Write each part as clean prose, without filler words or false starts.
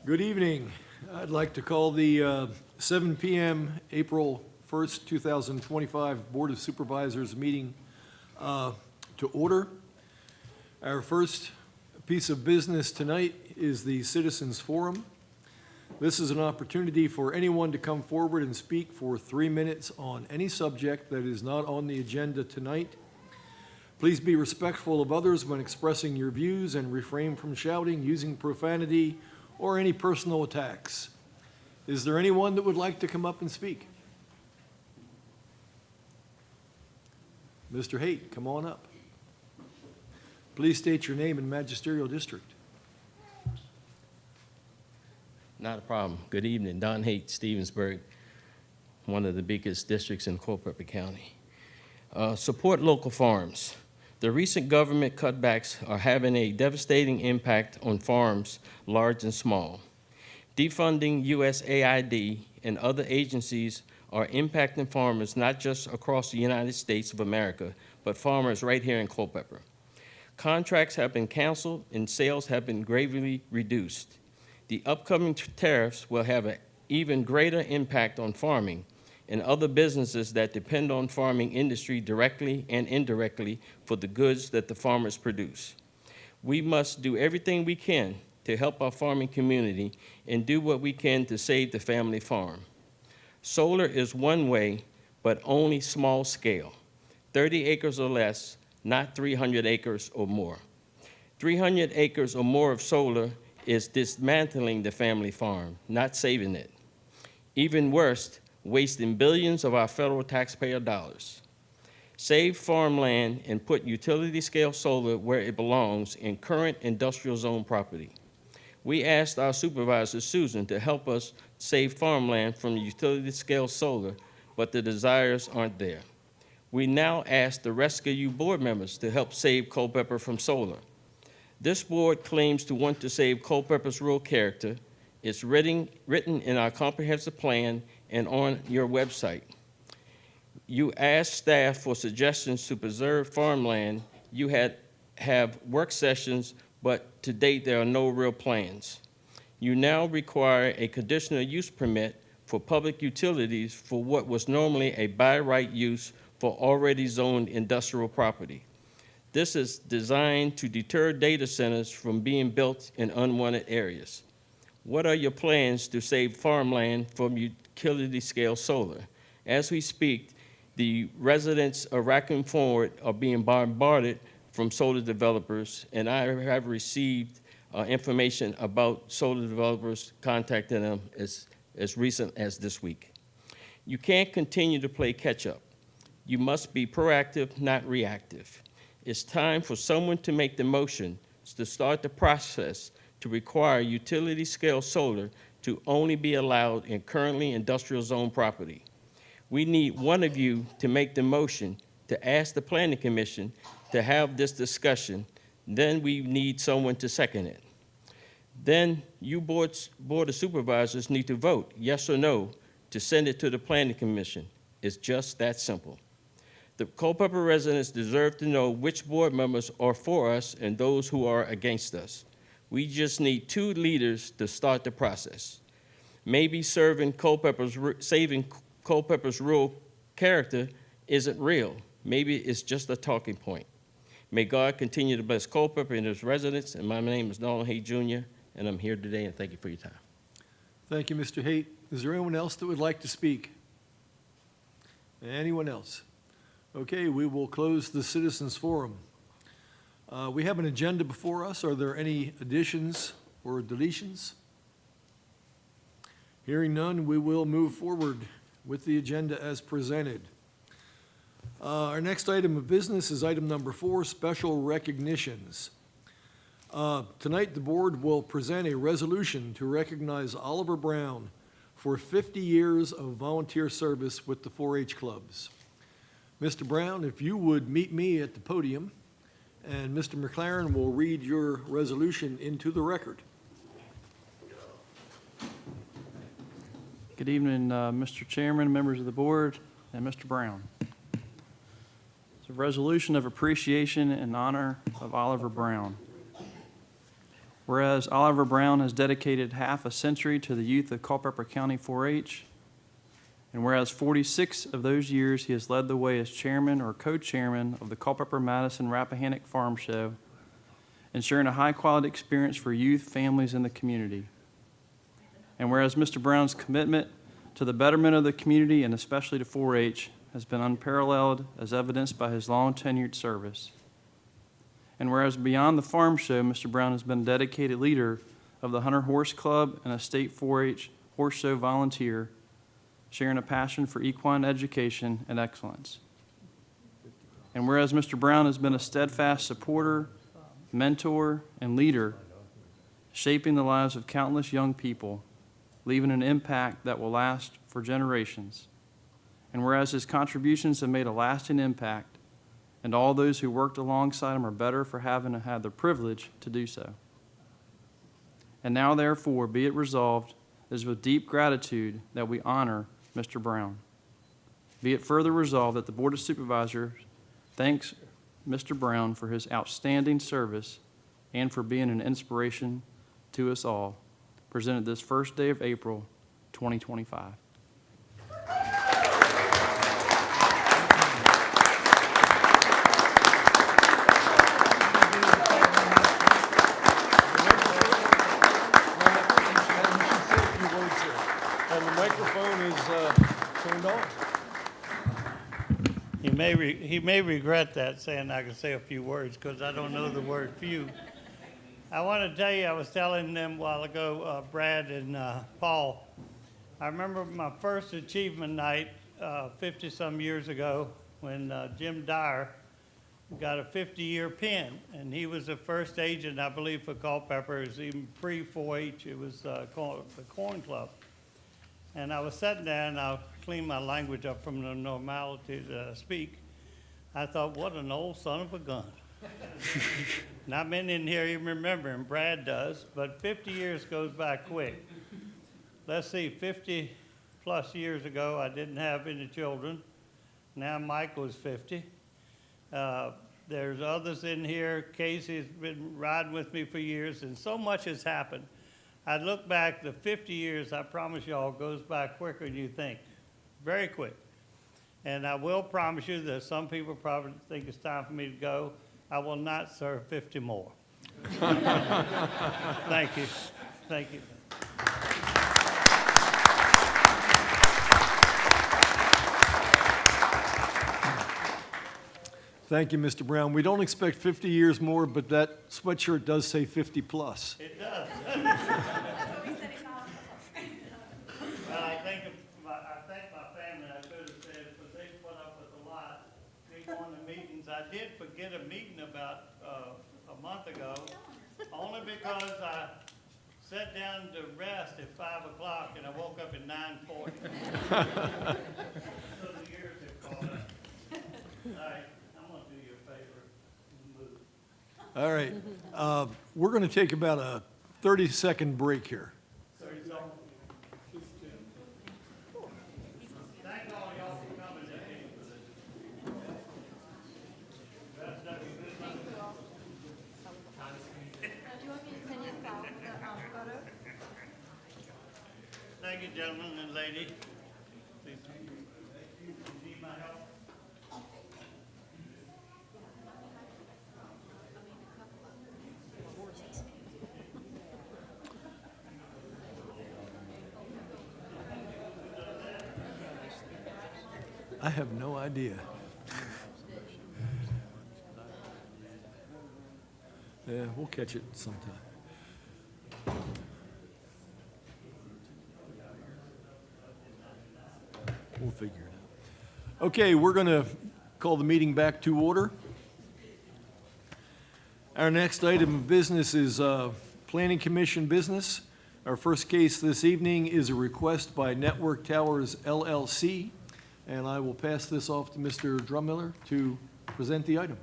Good evening. I'd like to call the 7 p.m. April 1st, 2025 Board of Supervisors meeting to order. Our first piece of business tonight is the Citizens Forum. This is an opportunity for anyone to come forward and speak for 3 minutes on any subject that is not on the agenda tonight. Please be respectful of others when expressing your views and refrain from shouting, using profanity, or any personal attacks. Is there anyone that would like to come up and speak? Mr. Haight, come on up. Please state your name and magisterial district. Not a problem. Good evening. Don Haight, Stevensburg, one of the biggest districts in Culpeper County. Support local farms. The recent government cutbacks are having a devastating impact on farms, large and small. Defunding USAID and other agencies are impacting farmers not just across the United States of America, but farmers right here in Culpeper. Contracts have been canceled and sales have been gravely reduced. The upcoming tariffs will have an even greater impact on farming and other businesses that depend on farming industry directly and indirectly for the goods that the farmers produce. We must do everything we can to help our farming community and do what we can to save the family farm. Solar is one way, but only small scale, 30 acres or less, not 300 acres or more. 300 acres or more of solar is dismantling the family farm, not saving it. Even worse, wasting billions of our federal taxpayer dollars. Save farmland and put utility scale solar where it belongs in current industrial zone property. We asked our supervisor, Susan, to help us save farmland from utility scale solar, but the desires aren't there. We now ask the rest of you board members to help save Culpeper from solar. This board claims to want to save Culpeper's rural character. It's written in our comprehensive plan and on your website. You asked staff for suggestions to preserve farmland. You have work sessions, but to date there are no real plans. You now require a conditional use permit for public utilities for what was normally a by right use for already zoned industrial property. This is designed to deter data centers from being built in unwanted areas. What are your plans to save farmland from utility scale solar? As we speak, the residents of Raccoon Forward are being bombarded from solar developers, and I have received information about solar developers contacting them as recent as this week. You can't continue to play catch up. You must be proactive, not reactive. It's time for someone to make the motion to start the process to require utility scale solar to only be allowed in currently industrial zone property. We need one of you to make the motion to ask the Planning Commission to have this discussion. Then we need someone to second it. Then you Board of Supervisors need to vote yes or no to send it to the Planning Commission. It's just that simple. The Culpeper residents deserve to know which board members are for us and those who are against us. We just need 2 leaders to start the process. Maybe saving Culpeper's rural character isn't real. Maybe it's just a talking point. May God continue to bless Culpeper and his residents. And my name is Donald Haight Jr., and I'm here today, and thank you for your time. Thank you, Mr. Haight. Is there anyone else that would like to speak? Anyone else? Okay, we will close the Citizens Forum. We have an agenda before us. Are there any additions or deletions? Hearing none, we will move forward with the agenda as presented. Our next item of business is item number 4, special recognitions. Tonight, the board will present a resolution to recognize Oliver Brown for 50 years of volunteer service with the 4-H clubs. Mr. Brown, if you would meet me at the podium, and Mr. McLaren will read your resolution into the record. Good evening, Mr. Chairman, members of the board, and Mr. Brown. It's a resolution of appreciation in honor of Oliver Brown. Whereas Oliver Brown has dedicated half a century to the youth of Culpeper County 4-H, and whereas 46 of those years he has led the way as chairman or co-chairman of the Culpeper-Madison Rappahannock Farm Show, ensuring a high-quality experience for youth, families, and the community. And whereas Mr. Brown's commitment to the betterment of the community and especially to 4-H has been unparalleled, as evidenced by his long-tenured service. And whereas beyond the farm show, Mr. Brown has been a dedicated leader of the Hunter Horse Club and a state 4-H horse show volunteer, sharing a passion for equine education and excellence. And whereas Mr. Brown has been a steadfast supporter, mentor, and leader, shaping the lives of countless young people, leaving an impact that will last for generations. And whereas his contributions have made a lasting impact, and all those who worked alongside him are better for having had the privilege to do so. And now, therefore, be it resolved, it is with deep gratitude that we honor Mr. Brown. Be it further resolved that the Board of Supervisors thanks Mr. Brown for his outstanding service and for being an inspiration to us all, presented this first day of April, 2025. And the microphone is turned on. He may regret that, saying I can say a few words, because I don't know the word few. I want to tell you, I was telling them a while ago, Brad and Paul, I remember my first achievement night 50-some years ago when Jim Dyer got a 50-year pin, and he was the first agent, I believe, for Culpeper. It was even pre-4-H. It was the Corn Club. And I was sitting there, and I'll clean my language up from the normality that I speak. I thought, what an old son of a gun. Not many in here even remember, and Brad does, but 50 years goes by quick. Let's see, 50-plus years ago, I didn't have any children. Now Michael is 50. There's others in here. Casey's been riding with me for years, and so much has happened. I look back, the 50 years, I promise y'all, goes by quicker than you think. Very quick. And I will promise you that some people probably think it's time for me to go. I will not serve 50 more. Thank you. Thank you. Thank you, Mr. Brown. We don't expect 50 years more, but that sweatshirt does say 50 plus. It does. Well, I thank my family. I could have said, but they put up with a lot. Me going to meetings. I did forget a meeting about a month ago, only because I sat down to rest at 5 o'clock and I woke up at 9:40. So the years have caught up. All right. All right. We're going to take about a 30-second break here. Thank all y'all for coming today. Do you want me to send you the photo? Thank you, gentlemen and lady. Please. Need my help? I have no idea. Yeah, we'll catch it sometime. We'll figure it out. Okay, we're going to call the meeting back to order. Our next item of business is Planning Commission business. Our first case this evening is a request by Network Towers LLC, and I will pass this off to Mr. Drummiller to present the item.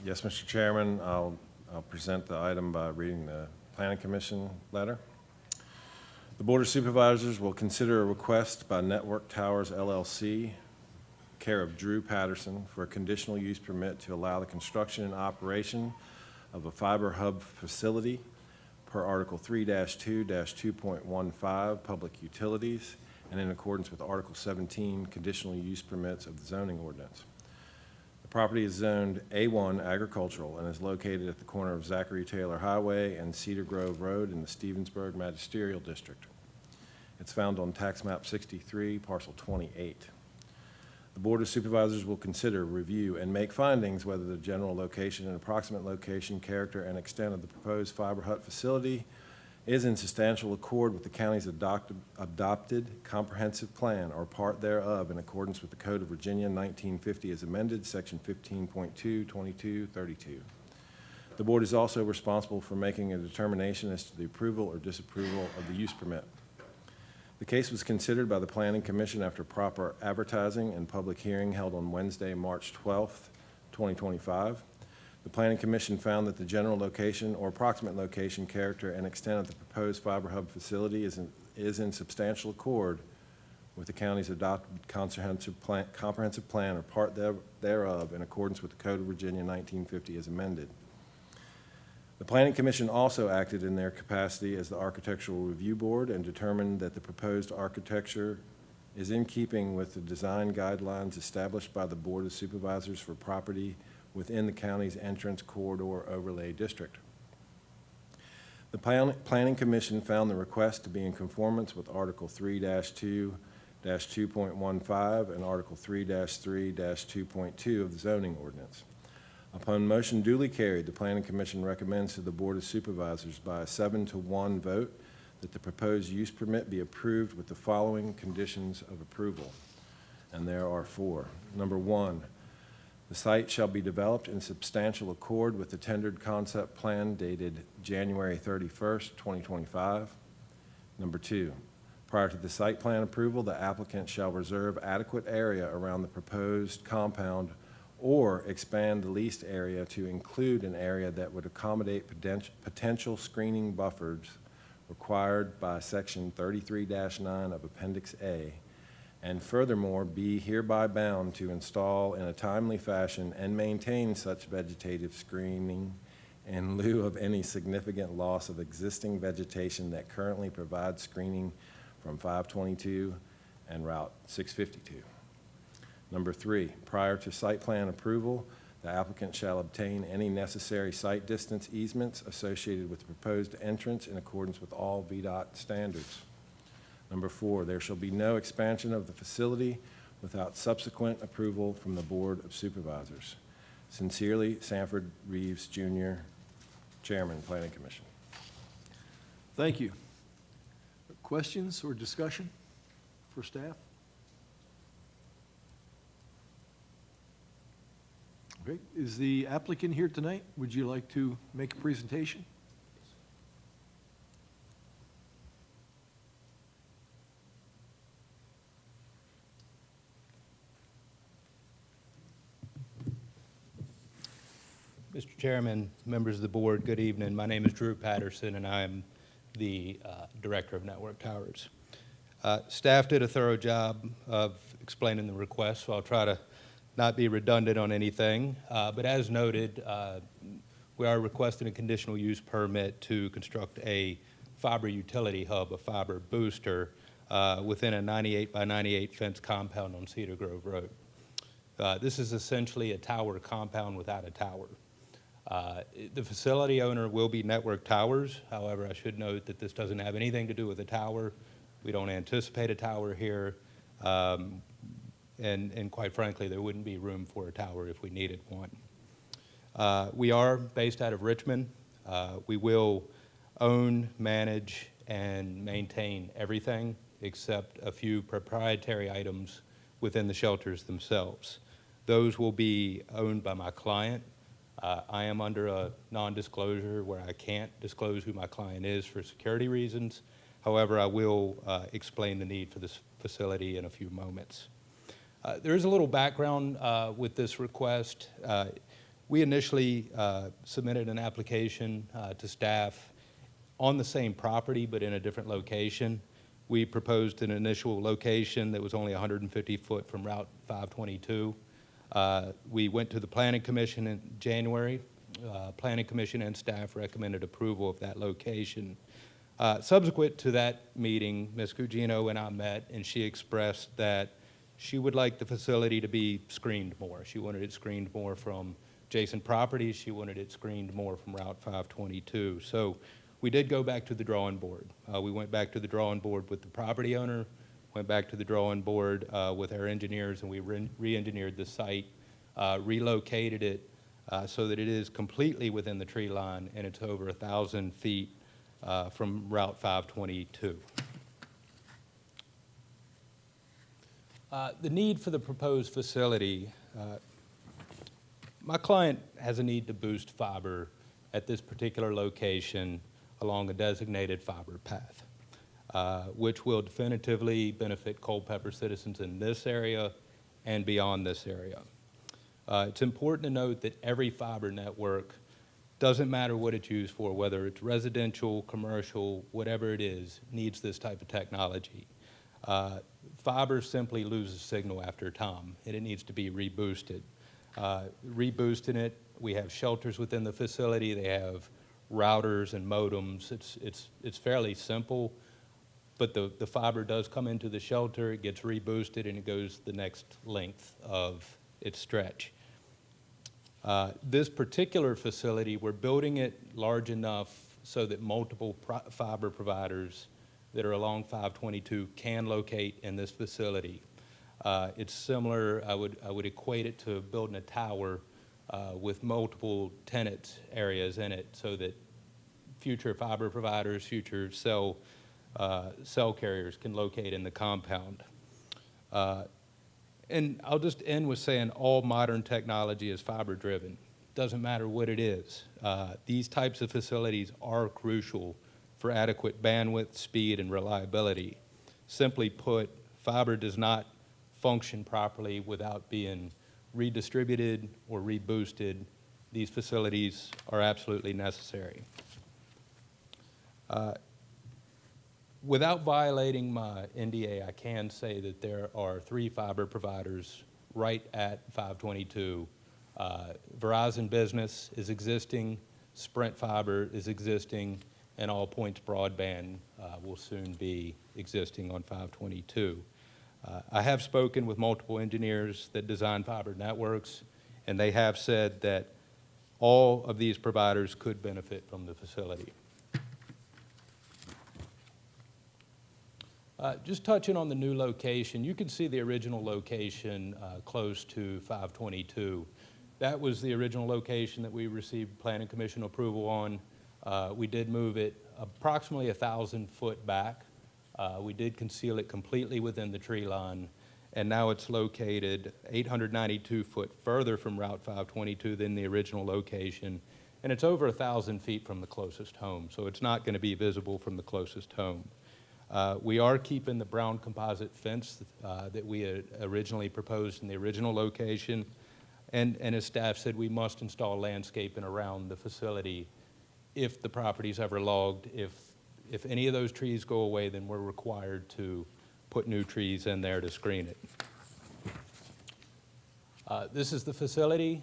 Yes, Mr. Chairman, I'll present the item by reading the Planning Commission letter. The Board of Supervisors will consider a request by Network Towers LLC, care of Drew Patterson, for a conditional use permit to allow the construction and operation of a fiber hub facility per Article 3-2-2.15, Public Utilities, and in accordance with Article 17, Conditional Use Permits of the zoning ordinance. The property is zoned A1 Agricultural and is located at the corner of Zachary Taylor Highway and Cedar Grove Road in the Stevensburg Magisterial District. It's found on Tax Map 63, Parcel 28. The Board of Supervisors will consider, review, and make findings whether the general location and approximate location, character, and extent of the proposed fiber hut facility is in substantial accord with the county's adopted comprehensive plan or part thereof in accordance with the Code of Virginia 1950 as amended, Section 15.2, 22, 32. The Board is also responsible for making a determination as to the approval or disapproval of the use permit. The case was considered by the Planning Commission after proper advertising and public hearing held on Wednesday, March 12th, 2025. The Planning Commission found that the general location or approximate location, character, and extent of the proposed fiber hub facility is in substantial accord with the county's adopted comprehensive plan or part thereof in accordance with the Code of Virginia 1950 as amended. The Planning Commission also acted in their capacity as the Architectural Review Board and determined that the proposed architecture is in keeping with the design guidelines established by the Board of Supervisors for property within the county's entrance corridor overlay district. The Planning Commission found the request to be in conformance with Article 3-2-2.15 and Article 3-3-2.2 of the zoning ordinance. Upon motion duly carried, the Planning Commission recommends to the Board of Supervisors by a 7-to-1 vote that the proposed use permit be approved with the following conditions of approval. And there are 4. Number 1, the site shall be developed in substantial accord with the tendered concept plan dated January 31st, 2025. Number 2, prior to the site plan approval, the applicant shall reserve adequate area around the proposed compound or expand the leased area to include an area that would accommodate potential screening buffers required by Section 33-9 of Appendix A, and furthermore be hereby bound to install in a timely fashion and maintain such vegetative screening in lieu of any significant loss of existing vegetation that currently provides screening from 522 and Route 652. Number 3, prior to site plan approval, the applicant shall obtain any necessary site distance easements associated with the proposed entrance in accordance with all VDOT standards. Number 4, there shall be no expansion of the facility without subsequent approval from the Board of Supervisors. Sincerely, Sanford Reeves, Jr., Chairman, Planning Commission. Thank you. Questions or discussion for staff? Okay, is the applicant here tonight? Would you like to make a presentation? Mr. Chairman, members of the board, good evening. My name is Drew Patterson, and I am the Director of Network Towers. Staff did a thorough job of explaining the request, so I'll try to not be redundant on anything. But as noted, we are requesting a conditional use permit to construct a fiber utility hub, a fiber booster, within a 98 by 98 fence compound on Cedar Grove Road. This is essentially a tower compound without a tower. The facility owner will be Network Towers. However, I should note that this doesn't have anything to do with a tower. We don't anticipate a tower here. And quite frankly, there wouldn't be room for a tower if we needed one. We are based out of Richmond. We will own, manage, and maintain everything except a few proprietary items within the shelters themselves. Those will be owned by my client. I am under a non-disclosure where I can't disclose who my client is for security reasons. However, I will explain the need for this facility in a few moments. There is a little background with this request. We initially submitted an application to staff on the same property but in a different location. We proposed an initial location that was only 150 foot from Route 522. We went to the Planning Commission in January. Planning Commission and staff recommended approval of that location. Subsequent to that meeting, Ms. Gugino and I met, and she expressed that she would like the facility to be screened more. She wanted it screened more from adjacent properties. She wanted it screened more from Route 522. So we did go back to the drawing board. We went back to the drawing board with the property owner, went back to the drawing board with our engineers, and we re-engineered the site, relocated it so that it is completely within the tree line, and it's over 1,000 feet from Route 522. The need for the proposed facility, my client has a need to boost fiber at this particular location along a designated fiber path, which will definitively benefit Culpeper citizens in this area and beyond this area. It's important to note that every fiber network, doesn't matter what it's used for, whether it's residential, commercial, whatever it is, needs this type of technology. Fiber simply loses signal after time, and it needs to be reboosted. Reboosting it, we have shelters within the facility. They have routers and modems. It's fairly simple, but the fiber does come into the shelter, it gets reboosted, and it goes the next length of its stretch. This particular facility, we're building it large enough so that multiple fiber providers that are along 522 can locate in this facility. It's similar, I would equate it to building a tower with multiple tenant areas in it so that future fiber providers, future cell carriers can locate in the compound. And I'll just end with saying all modern technology is fiber driven. Doesn't matter what it is. These types of facilities are crucial for adequate bandwidth, speed, and reliability. Simply put, fiber does not function properly without being redistributed or reboosted. These facilities are absolutely necessary. Without violating my NDA, I can say that there are 3 fiber providers right at 522. Verizon Business is existing, Sprint Fiber is existing, and All Points Broadband will soon be existing on 522. I have spoken with multiple engineers that design fiber networks, and they have said that all of these providers could benefit from the facility. Just touching on the new location, you can see the original location close to 522. That was the original location that we received Planning Commission approval on. We did move it approximately 1,000 foot back. We did conceal it completely within the tree line, and now it's located 892 foot further from Route 522 than the original location, and it's over 1,000 feet from the closest home, so it's not going to be visible from the closest home. We are keeping the brown composite fence that we had originally proposed in the original location, and as staff said, we must install landscaping around the facility if the property's ever logged. If any of those trees go away, then we're required to put new trees in there to screen it. This is the facility.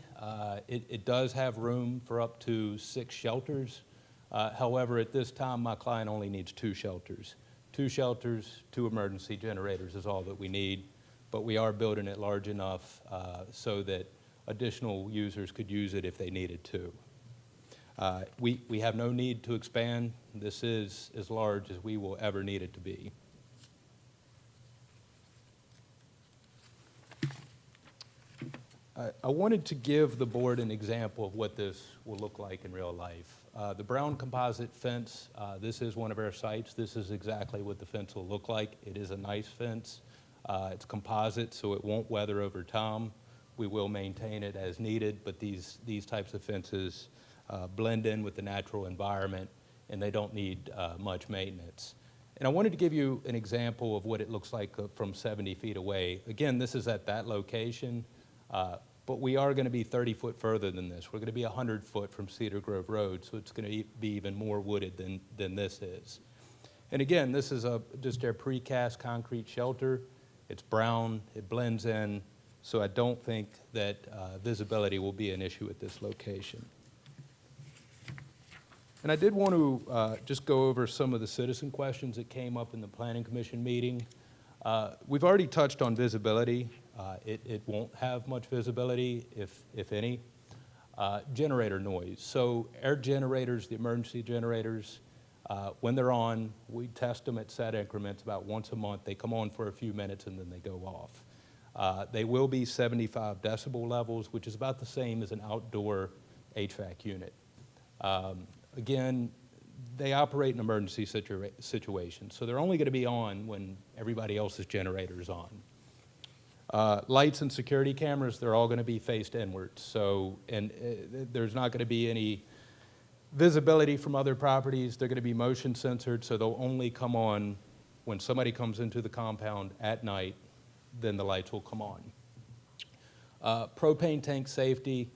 It does have room for up to 6 shelters. However, at this time, my client only needs 2 shelters. 2 shelters, 2 emergency generators is all that we need, but we are building it large enough so that additional users could use it if they needed to. We have no need to expand. This is as large as we will ever need it to be. I wanted to give the board an example of what this will look like in real life. The brown composite fence, this is one of our sites. This is exactly what the fence will look like. It is a nice fence. It's composite, so it won't weather over time. We will maintain it as needed, but these types of fences blend in with the natural environment, and they don't need much maintenance. And I wanted to give you an example of what it looks like from 70 feet away. Again, this is at that location, but we are going to be 30 foot further than this. We're going to be 100 foot from Cedar Grove Road, so it's going to be even more wooded than this is. And again, this is just our precast concrete shelter. It's brown, it blends in, so I don't think that visibility will be an issue at this location. And I did want to just go over some of the citizen questions that came up in the Planning Commission meeting. We've already touched on visibility. It won't have much visibility, if any. Generator noise. So air generators, the emergency generators, when they're on, we test them at set increments about once a month. They come on for a few minutes and then they go off. They will be 75 decibel levels, which is about the same as an outdoor HVAC unit. Again, they operate in emergency situations, so they're only going to be on when everybody else's generator is on. Lights and security cameras, they're all going to be faced inwards, so, there's not going to be any visibility from other properties. They're going to be motion censored, so they'll only come on when somebody comes into the compound at night, then the lights will come on. Propane tank safety,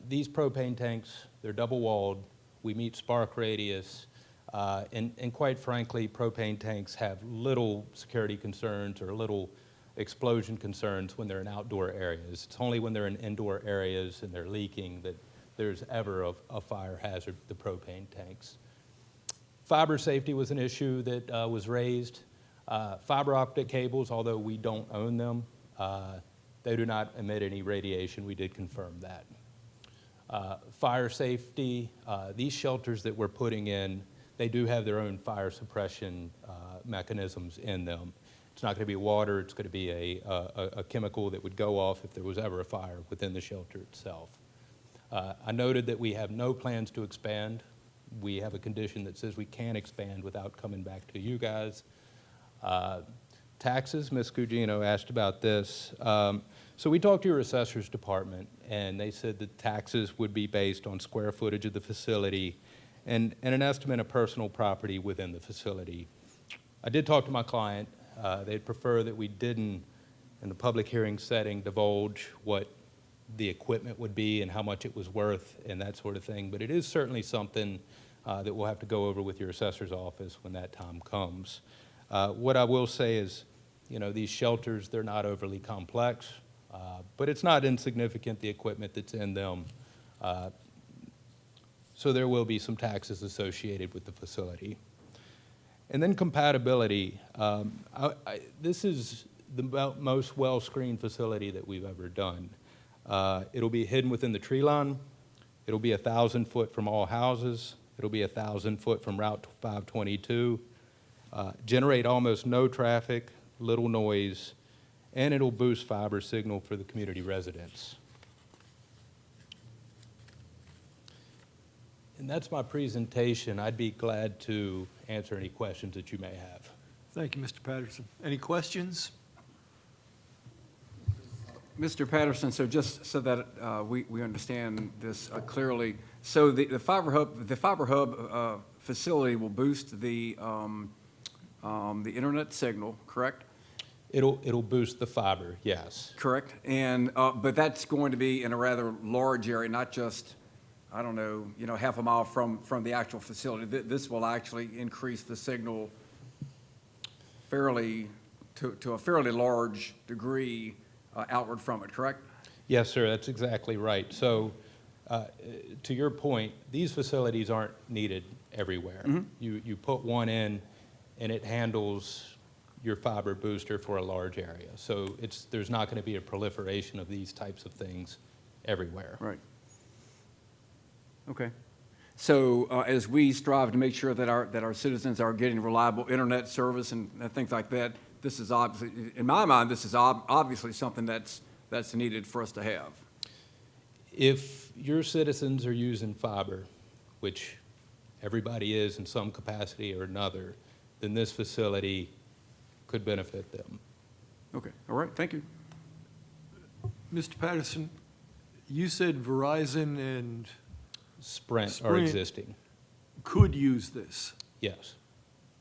these propane tanks, they're double-walled. We meet spark radius, and quite frankly, propane tanks have little security concerns or little explosion concerns when they're in outdoor areas. It's only when they're in indoor areas and they're leaking that there's ever a fire hazard, the propane tanks. Fiber safety was an issue that was raised. Fiber optic cables, although we don't own them, they do not emit any radiation. We did confirm that. Fire safety, these shelters that we're putting in, they do have their own fire suppression mechanisms in them. It's not going to be water, it's going to be a chemical that would go off if there was ever a fire within the shelter itself. I noted that we have no plans to expand. We have a condition that says we can expand without coming back to you guys. Taxes, Ms. Gugino asked about this. So we talked to your assessor's department, and they said that taxes would be based on square footage of the facility and an estimate of personal property within the facility. I did talk to my client. They'd prefer that we didn't, in the public hearing setting, divulge what the equipment would be and how much it was worth and that sort of thing. But it is certainly something that we'll have to go over with your assessor's office when that time comes. What I will say is, you know, these shelters, they're not overly complex, but it's not insignificant, the equipment that's in them. So there will be some taxes associated with the facility. And then compatibility. This is the most well-screened facility that we've ever done. It'll be hidden within the tree line. It'll be 1,000 foot from all houses. It'll be 1,000 foot from Route 522. Generate almost no traffic, little noise, and it'll boost fiber signal for the community residents. And that's my presentation. I'd be glad to answer any questions that you may have. Thank you, Mr. Patterson. Any questions? Mr. Patterson, so just so that we understand this clearly, so the fiber hub facility will boost the internet signal, correct? It'll boost the fiber, yes. Correct. And but that's going to be in a rather large area, not just, I don't know, half a mile from the actual facility. This will actually increase the signal to a fairly large degree outward from it, correct? Yes, sir, that's exactly right. So to your point, these facilities aren't needed everywhere. Mm-hmm. You put one in and it handles your fiber booster for a large area. So there's not going to be a proliferation of these types of things everywhere. Right. Okay. So as we strive to make sure that our citizens are getting reliable internet service and things like that, this is obviously, in my mind, this is obviously something that's needed for us to have. If your citizens are using fiber, which everybody is in some capacity or another, then this facility could benefit them. Okay. All right. Thank you. Mr. Patterson, you said Verizon and Sprint are existing. could use this. Yes.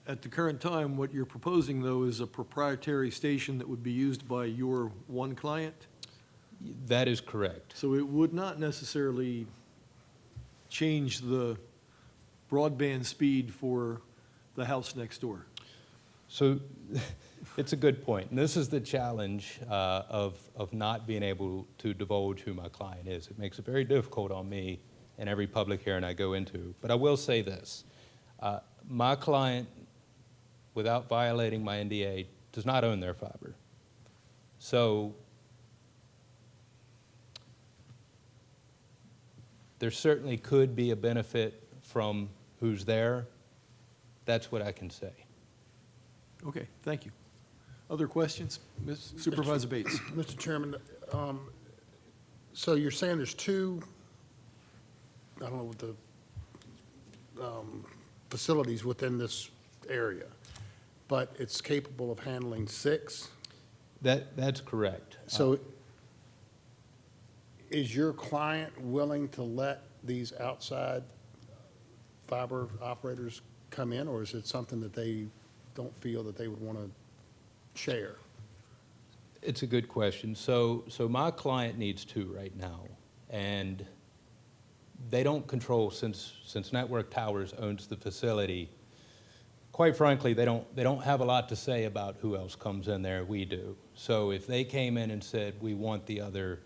At the current time, what you're proposing, though, is a proprietary station that would be used by your one client? That is correct. So it would not necessarily change the broadband speed for the house next door. So it's a good point. And this is the challenge of not being able to divulge who my client is. It makes it very difficult on me in every public hearing I go into. But I will say this. My client, without violating my NDA, does not own their fiber. So there certainly could be a benefit from who's there. That's what I can say. Okay, thank you. Other questions? Ms. Supervisor Bates? Mr. Chairman, so you're saying there's two, I don't know what the, facilities within this area, but it's capable of handling 6? That's correct. So is your client willing to let these outside fiber operators come in, or is it something that they don't feel that they would want to share? It's a good question. So my client needs 2 right now, and they don't control, since Network Towers owns the facility. Quite frankly, they don't have a lot to say about who else comes in there. We do. So if they came in and said we want the other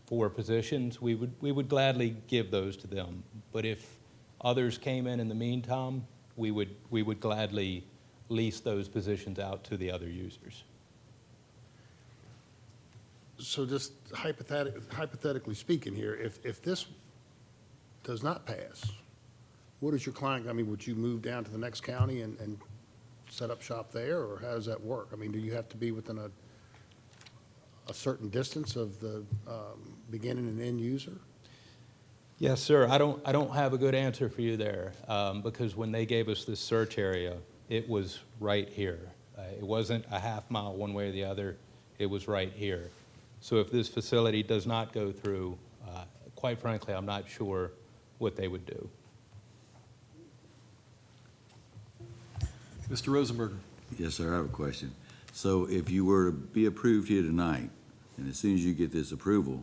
4 positions, we would gladly give those to them. But if others came in the meantime, we would gladly lease those positions out to the other users. So just hypothetically speaking here, if this does not pass, what is your client, I mean, would you move down to the next county and set up shop there, or how does that work? I mean, do you have to be within a certain distance of the beginning and end user? Yes, sir. I don't have a good answer for you there, because when they gave us this search area, it was right here. It wasn't a half mile one way or the other. It was right here. So if this facility does not go through, quite frankly, I'm not sure what they would do. Mr. Rosenberger? Yes, sir, I have a question. So if you were to be approved here tonight, and as soon as you get this approval,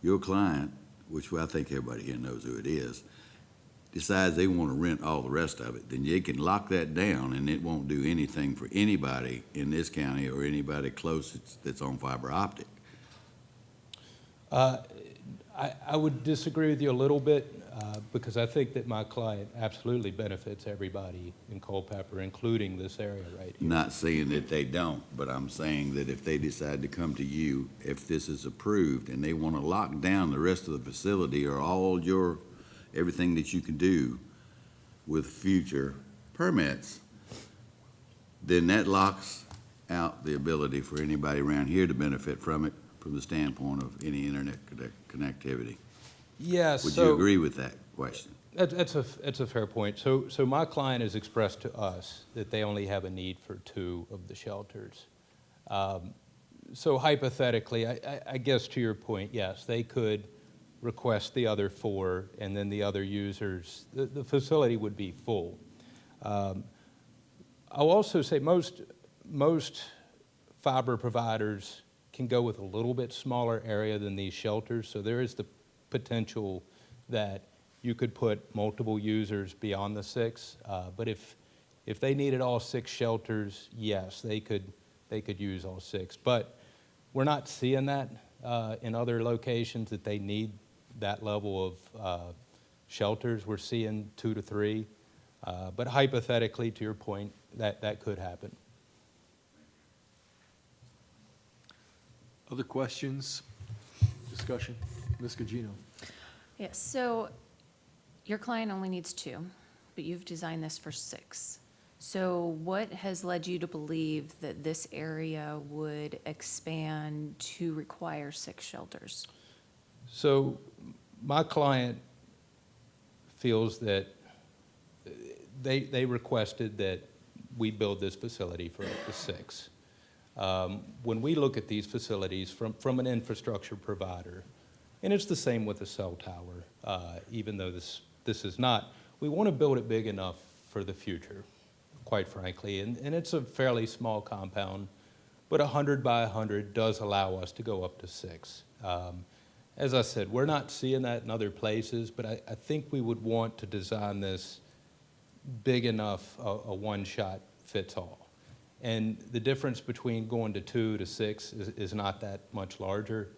your client, which I think everybody here knows who it is, decides they want to rent all the rest of it, then you can lock that down and it won't do anything for anybody in this county or anybody close that's on fiber optic. I would disagree with you a little bit, because I think that my client absolutely benefits everybody in Culpeper, including this area right here. Not saying that they don't, but I'm saying that if they decide to come to you, if this is approved and they want to lock down the rest of the facility or everything that you can do with future permits, then that locks out the ability for anybody around here to benefit from it from the standpoint of any internet connectivity. Yes. Would you agree with that question? That's a fair point. So my client has expressed to us that they only have a need for 2 of the shelters. So hypothetically, I guess to your point, yes, they could request the other 4, and then the other users, the facility would be full. I'll also say most fiber providers can go with a little bit smaller area than these shelters, so there is the potential that you could put multiple users beyond the 6. But if they needed all 6 shelters, yes, they could use all 6. But we're not seeing that in other locations, that they need that level of shelters. We're seeing 2 to 3. But hypothetically, to your point, that could happen. Other questions, discussion? Ms. Gugino? Yes, so your client only needs 2, but you've designed this for 6. So what has led you to believe that this area would expand to require 6 shelters? So my client feels that they requested that we build this facility for up to 6. When we look at these facilities from an infrastructure provider, and it's the same with the cell tower, even though this is not, we want to build it big enough for the future, quite frankly. And it's a fairly small compound, but 100 by 100 does allow us to go up to 6. As I said, we're not seeing that in other places, but I think we would want to design this big enough, a one-shot fits all. And the difference between going to 2 to 6 is not that much larger.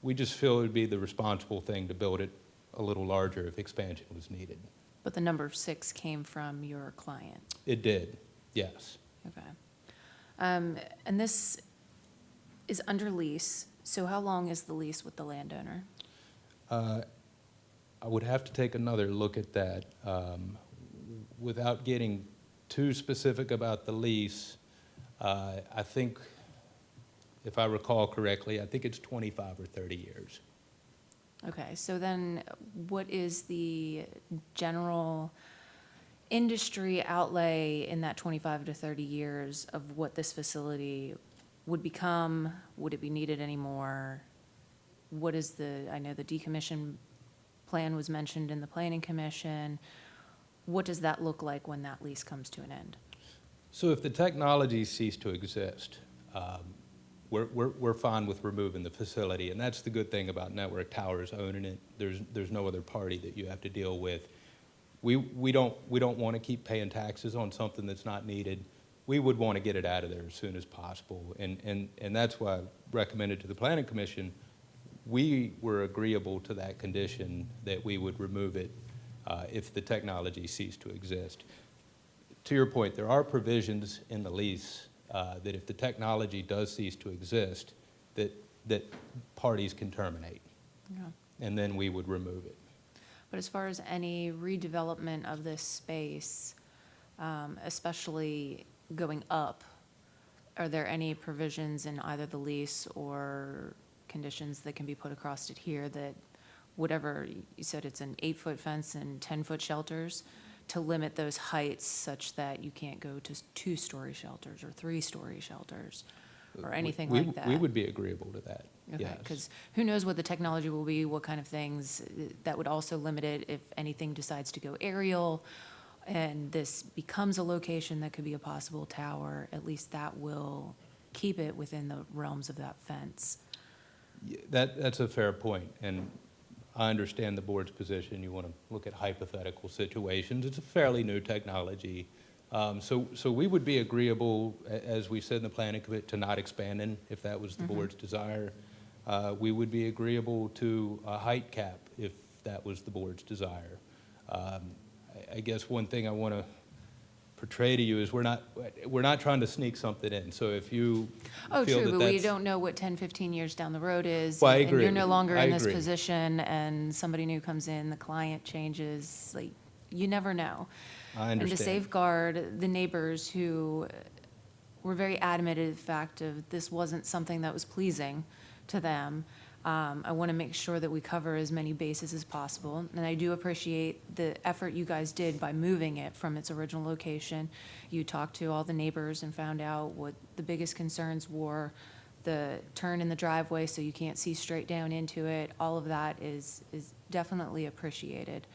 We just feel it would be the responsible thing to build it a little larger if expansion was needed. But the number 6 came from your client? It did, yes. Okay. And this is under lease, so how long is the lease with the landowner? I would have to take another look at that. Without getting too specific about the lease, I think, if I recall correctly, I think it's 25 or 30 years. Okay, so then what is the general industry outlay in that 25 to 30 years of what this facility would become? Would it be needed anymore? What is I know the decommission plan was mentioned in the Planning Commission. What does that look like when that lease comes to an end? So if the technology ceased to exist, we're fine with removing the facility, and that's the good thing about Network Towers owning it. There's no other party that you have to deal with. We don't want to keep paying taxes on something that's not needed. We would want to get it out of there as soon as possible, and that's why I recommended to the Planning Commission, we were agreeable to that condition that we would remove it if the technology ceased to exist. To your point, there are provisions in the lease that if the technology does cease to exist, that parties can terminate, Yeah. and then we would remove it. But as far as any redevelopment of this space, especially going up, are there any provisions in either the lease or conditions that can be put across it here that whatever, you said it's an 8-foot fence and 10-foot shelters, to limit those heights such that you can't go to 2-story shelters or 3-story shelters or anything like that? We would be agreeable to that, Okay, yes. because who knows what the technology will be, what kind of things, that would also limit it if anything decides to go aerial, and this becomes a location that could be a possible tower, at least that will keep it within the realms of that fence. Yeah, that's a fair point, and I understand the board's position. You want to look at hypothetical situations. It's a fairly new technology. So we would be agreeable, as we said in the planning committee, to not expanding if that was the board's desire. We would be agreeable to a height cap if that was the board's desire. I guess one thing I want to portray to you is we're not trying to sneak something in. So if you Oh, feel true, that but we that's- don't know what 10, 15 years down the road is. Well, I And agree. you're no longer I in this agree. position, and somebody new comes in, the client changes, like, you never know. I And to understand. safeguard the neighbors who were very adamant of the fact of this wasn't something that was pleasing to them, I want to make sure that we cover as many bases as possible. And I do appreciate the effort you guys did by moving it from its original location. You talked to all the neighbors and found out what the biggest concerns were, the turn in the driveway so you can't see straight down into it. All of that is definitely appreciated.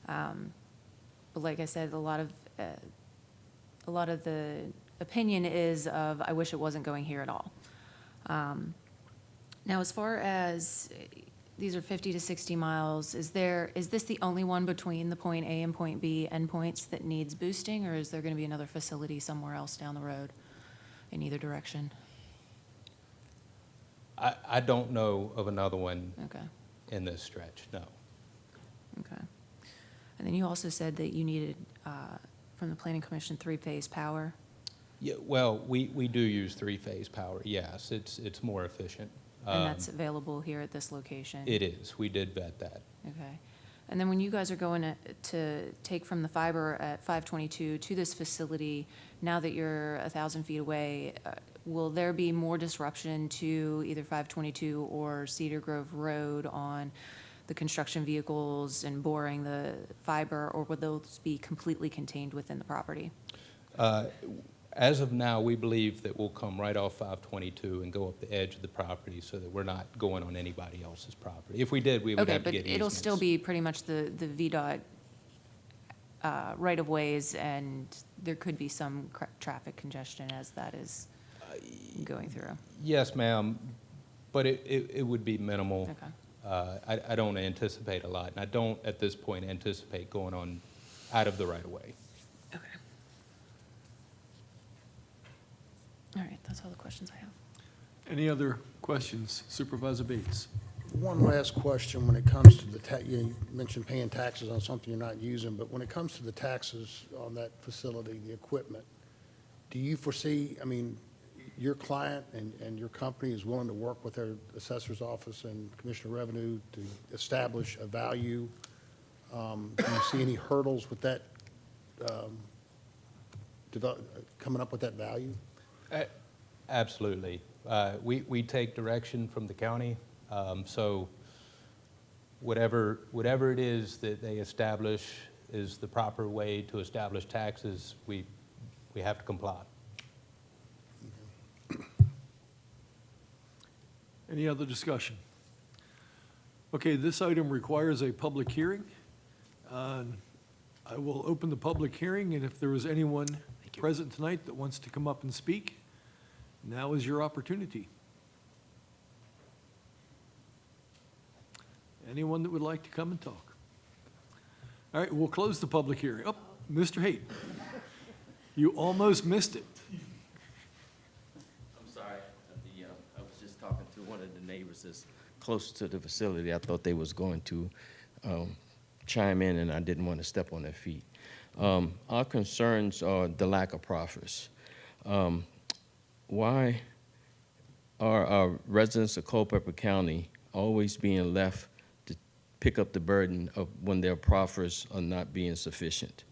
But like I said, a lot of the opinion is of, I wish it wasn't going here at all. Now, as far as, these are 50 to 60 miles, is this the only one between the point A and point B endpoints that needs boosting, or is there going to be another facility somewhere else down the road in either direction? I don't know of another one Okay, in this stretch, no. okay. And then you also said that you needed, from the Planning Commission, 3-phase power. Yeah, well, we do use 3-phase power, yes, it's more efficient. And that's available here at this location? It is, we did vet that. Okay. And then when you guys are going to take from the fiber at 522 to this facility, now that you're 1,000 feet away, will there be more disruption to either 522 or Cedar Grove Road on the construction vehicles and boring the fiber, or will those be completely contained within the property? As of now, we believe that we'll come right off 522 and go up the edge of the property so that we're not going on anybody else's property. If we did, we would Okay, have to but get it'll easements. still be pretty much the VDOT right-of-ways, and there could be some traffic congestion as that is going through. Yes, ma'am, but it would be minimal. Okay. I don't anticipate a lot, and I don't at this point anticipate going on out of the right-of-way. Okay. All right, that's all the questions I have. Any other questions? Supervisor Bates? One last question, when it comes to you mentioned paying taxes on something you're not using, but when it comes to the taxes on that facility, the equipment, do you foresee, I mean, your client and your company is willing to work with their assessor's office and Commissioner of Revenue to establish a value? Do you see any hurdles with that, coming up with that value? Absolutely. We take direction from the county, so whatever it is that they establish is the proper way to establish taxes, we have to comply. Any other discussion? Okay, this item requires a public hearing. I will open the public hearing, and if there is anyone present tonight that wants to come up and speak, now is your opportunity. Anyone that would like to come and talk? All right, we'll close the public hearing. Oh, Mr. Haight, you almost missed it. I'm sorry, I was just talking to one of the neighbors that's close to the facility. I thought they was going to chime in, and I didn't want to step on their feet. Our concerns are the lack of profits. Why are our residents of Culpeper County always being left to pick up the burden of when their proffers are not being sufficient?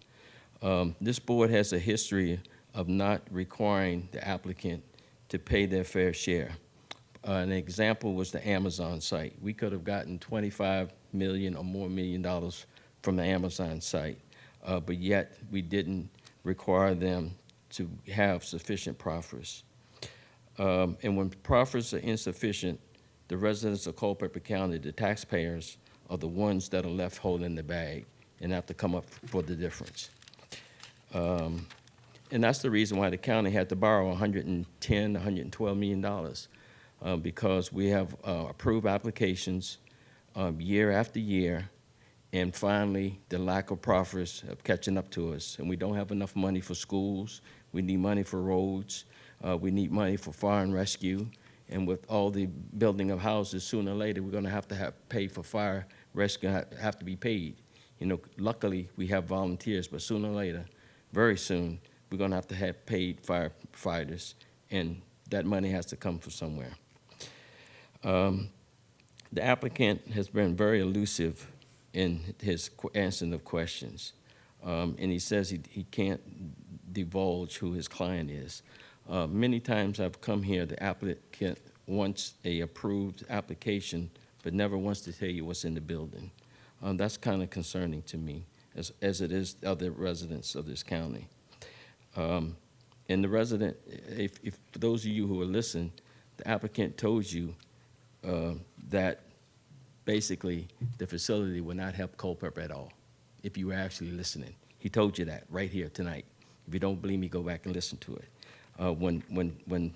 This board has a history of not requiring the applicant to pay their fair share. An example was the Amazon site. We could have gotten $25 million or more from the Amazon site, but yet we didn't require them to have sufficient proffers. And when proffers are insufficient, the residents of Culpeper County, the taxpayers, are the ones that are left holding the bag and have to come up for the difference. And that's the reason why the county had to borrow $110, $112 million, because we have approved applications year after year, and finally, the lack of proffers of catching up to us. And we don't have enough money for schools. We need money for roads. We need money for fire and rescue. And with all the building of houses, sooner or later, we're going to have pay for fire rescue, have to be paid. You know, luckily, we have volunteers, but sooner or later, very soon, we're going to have paid firefighters, and that money has to come from somewhere. The applicant has been very elusive in his answering of questions, and he says he can't divulge who his client is. Many times I've come here, the applicant wants a approved application, but never wants to tell you what's in the building. That's kind of concerning to me, as it is other residents of this county. And the resident, if for those of you who are listening, the applicant told you that basically the facility will not help Culpeper at all, if you were actually listening. He told you that right here tonight. If you don't believe me, go back and listen to it. When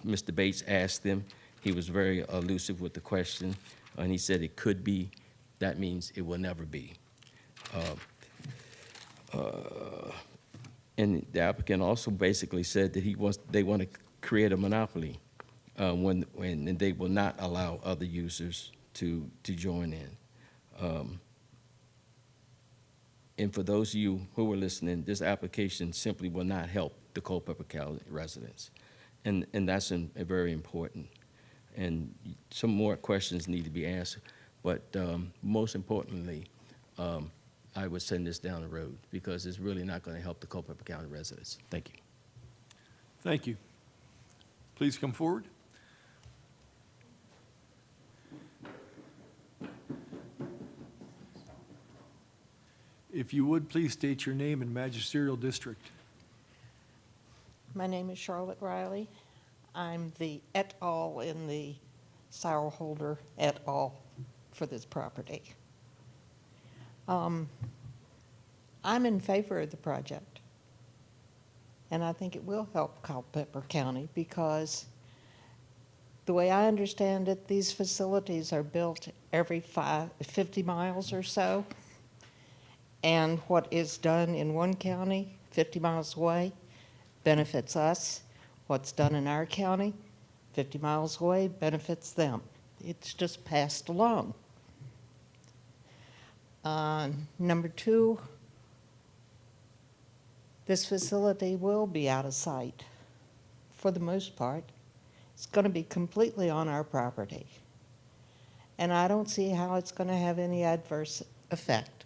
Mr. Bates asked him, he was very elusive with the question, and he said it could be. That means it will never be. And the applicant also basically said that they want to create a monopoly when they will not allow other users to join in. And for those of you who are listening, this application simply will not help the Culpeper County residents. And that's very important. And some more questions need to be answered. But most importantly, I would send this down the road because it's really not going to help the Culpeper County residents. Thank you. Thank you. Please come forward. If you would, please state your name and magisterial district. My name is Charlotte Riley. I'm the et al. In the Sauerholder et al. For this property. I'm in favor of the project, and I think it will help Culpeper County because the way I understand it, these facilities are built every 50 miles or so, and what is done in one county 50 miles away benefits us. What's done in our county 50 miles away benefits them. It's just passed along. Number two, this facility will be out of sight for the most part. It's going to be completely on our property. And I don't see how it's going to have any adverse effect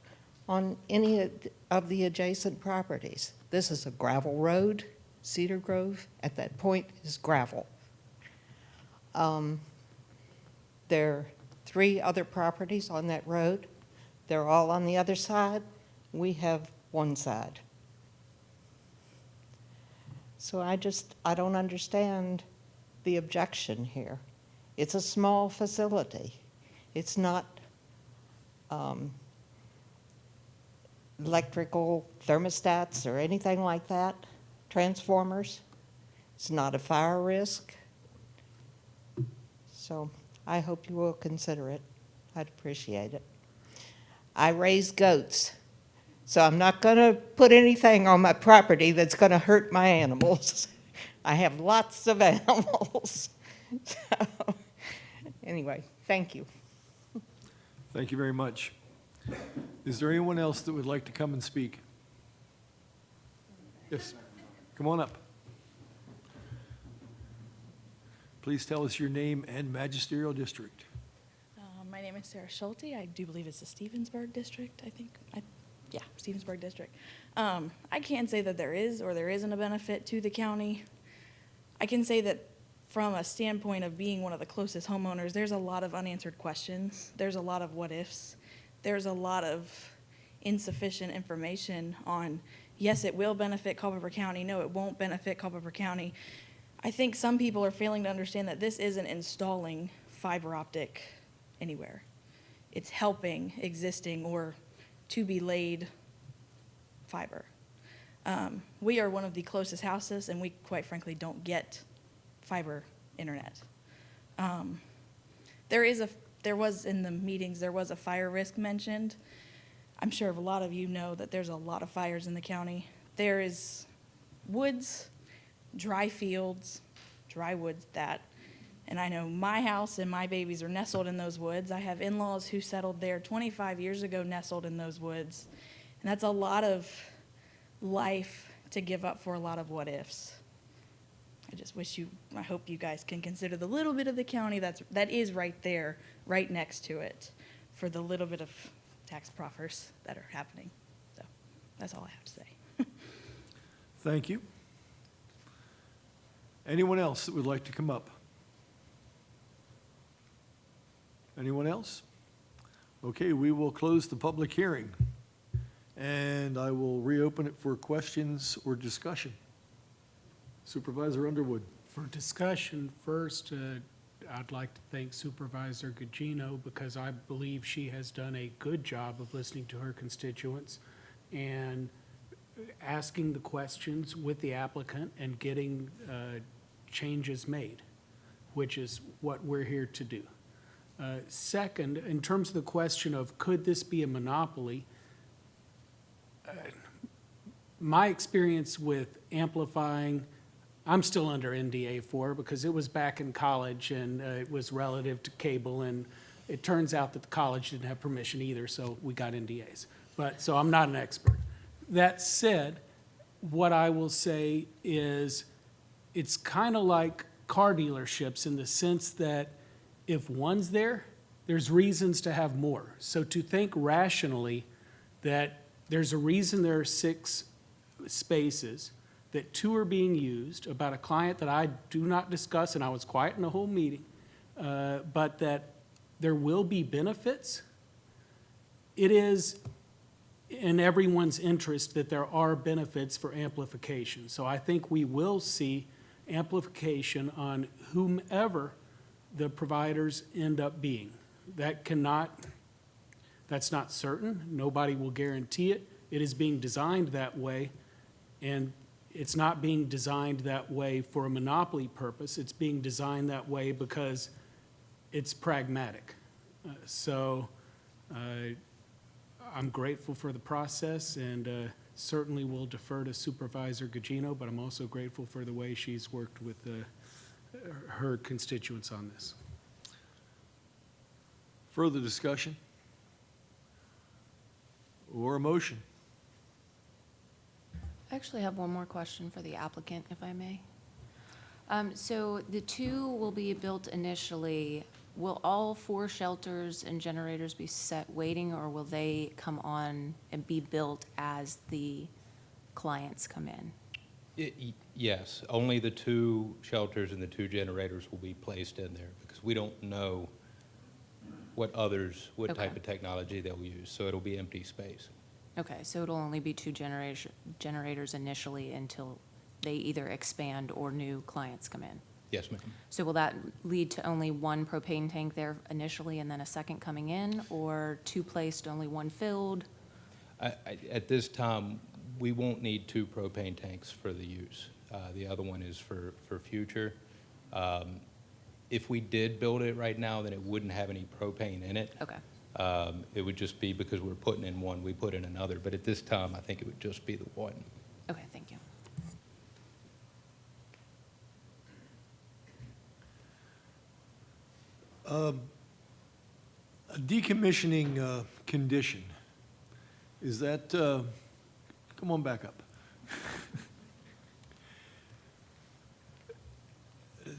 on any of the adjacent properties. This is a gravel road, Cedar Grove, at that point is gravel. There are 3 other properties on that road. They're all on the other side. We have one side. So I don't understand the objection here. It's a small facility. It's not electrical thermostats or anything like that, transformers. It's not a fire risk. So I hope you will consider it. I'd appreciate it. I raise goats, so I'm not going to put anything on my property that's going to hurt my animals. I have lots of animals. So, anyway, thank you. Thank you very much. Is there anyone else that would like to come and speak? Yes, come on up. Please tell us your name and magisterial district. My name is Sarah Schulte. I do believe it's the Stevensburg district, I think. Yeah, Stevensburg district. I can't say that there is or there isn't a benefit to the county. I can say that from a standpoint of being one of the closest homeowners, there's a lot of unanswered questions. There's a lot of what ifs. There's a lot of insufficient information on, yes, it will benefit Culpeper County. No, it won't benefit Culpeper County. I think some people are failing to understand that this isn't installing fiber optic anywhere. It's helping existing or to be laid fiber. We are one of the closest houses, and we quite frankly don't get fiber internet. There was in the meetings, there was a fire risk mentioned. I'm sure a lot of you know that there's a lot of fires in the county. There is woods, dry fields, dry woods and I know my house and my babies are nestled in those woods. I have in-laws who settled there 25 years ago nestled in those woods. And that's a lot of life to give up for a lot of what ifs. I hope you guys can consider the little bit of the county that is right there, right next to it, for the little bit of tax proffers that are happening. So that's all I have to say. Thank you. Anyone else that would like to come up? Anyone else? Okay, we will close the public hearing, and I will reopen it for questions or discussion. Supervisor Underwood. For discussion, first, I'd like to thank Supervisor Gugino because I believe she has done a good job of listening to her constituents and asking the questions with the applicant and getting changes made, which is what we're here to do. Second, in terms of the question of could this be a monopoly, my experience with amplifying, I'm still under NDA for because it was back in college and it was relative to cable, and it turns out that the college didn't have permission either, so we got NDAs. So I'm not an expert. That said, what I will say is it's kind of like car dealerships in the sense that if one's there, there's reasons to have more. So to think rationally that there's a reason there are 6 spaces, that 2 are being used, about a client that I do not discuss, and I was quiet in the whole meeting, but that there will be benefits, it is in everyone's interest that there are benefits for amplification. So I think we will see amplification on whomever the providers end up being. That's not certain. Nobody will guarantee it. It is being designed that way, and it's not being designed that way for a monopoly purpose. It's being designed that way because it's pragmatic. I'm grateful for the process, and certainly will defer to Supervisor Gugino, but I'm also grateful for the way she's worked with her constituents on this. Further discussion? or a motion? I actually have one more question for the applicant, if I may. So the two will be built initially. Will all 4 shelters and generators be set waiting, or will they come on and be built as the clients come in? Yes, only the 2 shelters and the 2 generators will be placed in there because we don't know what type Okay. of technology they'll use, so it'll be empty space. Okay, so it'll only be 2 generators initially until they either expand or new clients come in? Yes, ma'am. So will that lead to only 1 propane tank there initially and then a second coming in, or 2 placed, only 1 filled? At this time, we won't need 2 propane tanks for the use. The other one is for future. If we did build it right now, then it wouldn't have any propane in it. Okay. It would just be because we're putting in one, we put in another. But at this time, I think it would just be the one. Okay, thank you. A decommissioning condition, is that, come on back up.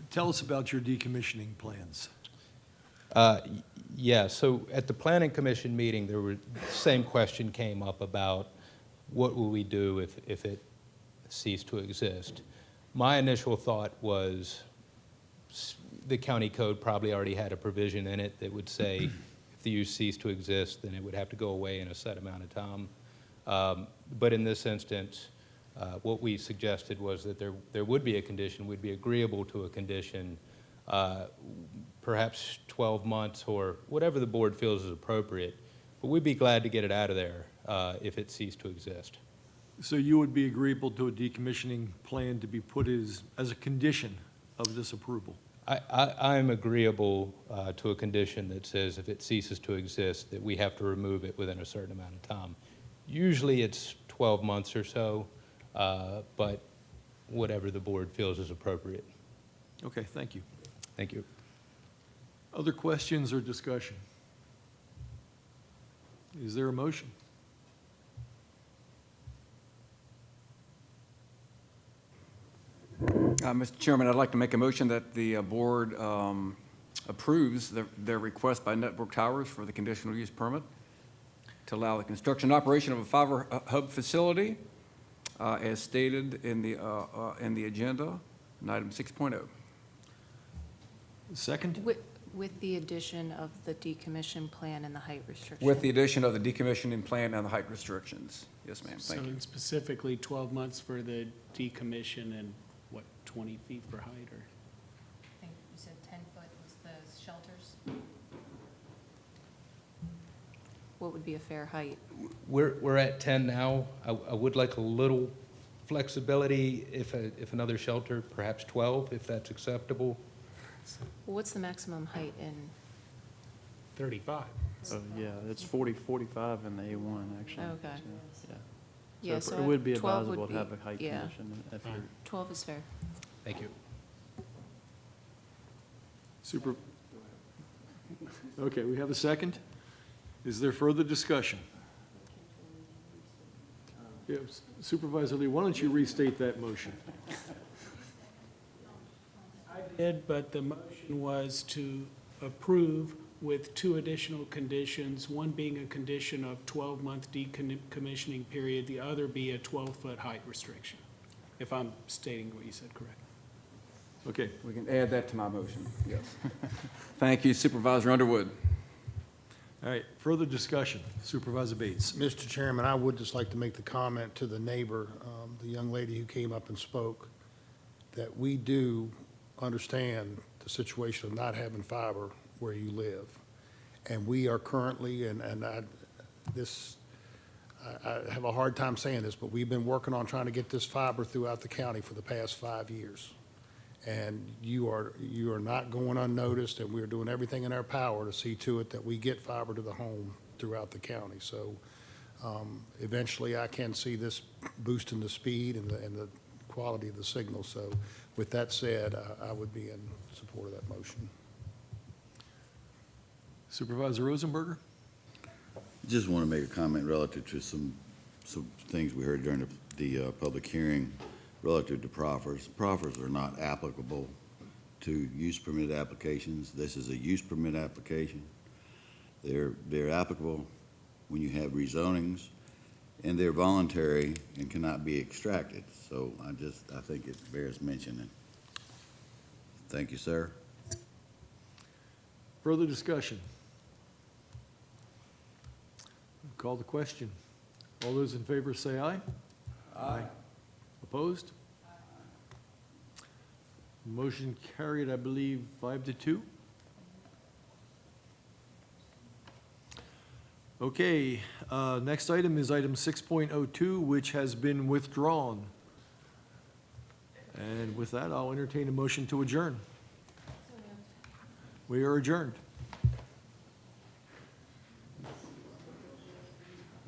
Tell us about your decommissioning plans. Yeah, so at the Planning Commission meeting, the same question came up about what will we do if it ceased to exist. My initial thought was the county code probably already had a provision in it that would say if the use ceased to exist, then it would have to go away in a set amount of time. But in this instance, what we suggested was that there would be a condition, we'd be agreeable to a condition, perhaps 12 months or whatever the board feels is appropriate, but we'd be glad to get it out of there if it ceased to exist. So you would be agreeable to a decommissioning plan to be put as a condition of this approval? I'm agreeable to a condition that says if it ceases to exist, that we have to remove it within a certain amount of time. Usually it's 12 months or so, but whatever the board feels is appropriate. Okay, thank you. Thank you. Other questions or discussion? Is there a motion? Mr. Chairman, I'd like to make a motion that the board approves their request by Network Towers for the conditional use permit to allow the construction and operation of a fiber hub facility as stated in the agenda, in item 6.0. Second? With the addition of the decommission plan and the height restriction? With the addition of the decommissioning plan and the height restrictions. Yes, ma'am, So thank you. specifically 12 months for the decommission and what, 20 feet for height, or? I think you said 10 foot was the shelters? What would be a fair height? We're at 10 now. I would like a little flexibility if another shelter, perhaps 12, if that's acceptable. Well, what's the maximum height in? 35. Oh, yeah, it's 45 in the A1, actually. Okay. So, Yeah, yeah. so It would be 12 would advisable to be- have a height yeah. condition if you're. 12 is fair. Thank you. Super. Okay, we have a second. Is there further discussion? Yes, Supervisor Lee, why don't you restate that motion? I did, but the motion was to approve with 2 additional conditions, one being a condition of 12-month decommissioning period, the other be a 12-foot height restriction, if I'm stating what you said correct. Okay, We can add that to my motion, yes. Thank you, Supervisor Underwood. all right, further discussion. Supervisor Bates. Mr. Chairman, I would just like to make the comment to the neighbor, the young lady who came up and spoke, that we do understand the situation of not having fiber where you live. And we are currently, and I have a hard time saying this, but we've been working on trying to get this fiber throughout the county for the past 5 years. And you are not going unnoticed, and we're doing everything in our power to see to it that we get fiber to the home throughout the county. So eventually, I can see this boosting the speed and the quality of the signal. So with that said, I would be in support of that motion. Supervisor Rosenberger? Just want to make a comment relative to some things we heard during the public hearing relative to proffers. Proffers are not applicable to use permit applications. This is a use permit application. They're applicable when you have rezonings, and they're voluntary and cannot be extracted. So I think it bears mentioning. Thank you, sir. Further discussion? Call the question. All those in favor say aye. Aye. Opposed? Motion carried, I believe, 5-2. Okay, next item is item 6.02, which has been withdrawn. And with that, I'll entertain a motion to adjourn. We are adjourned.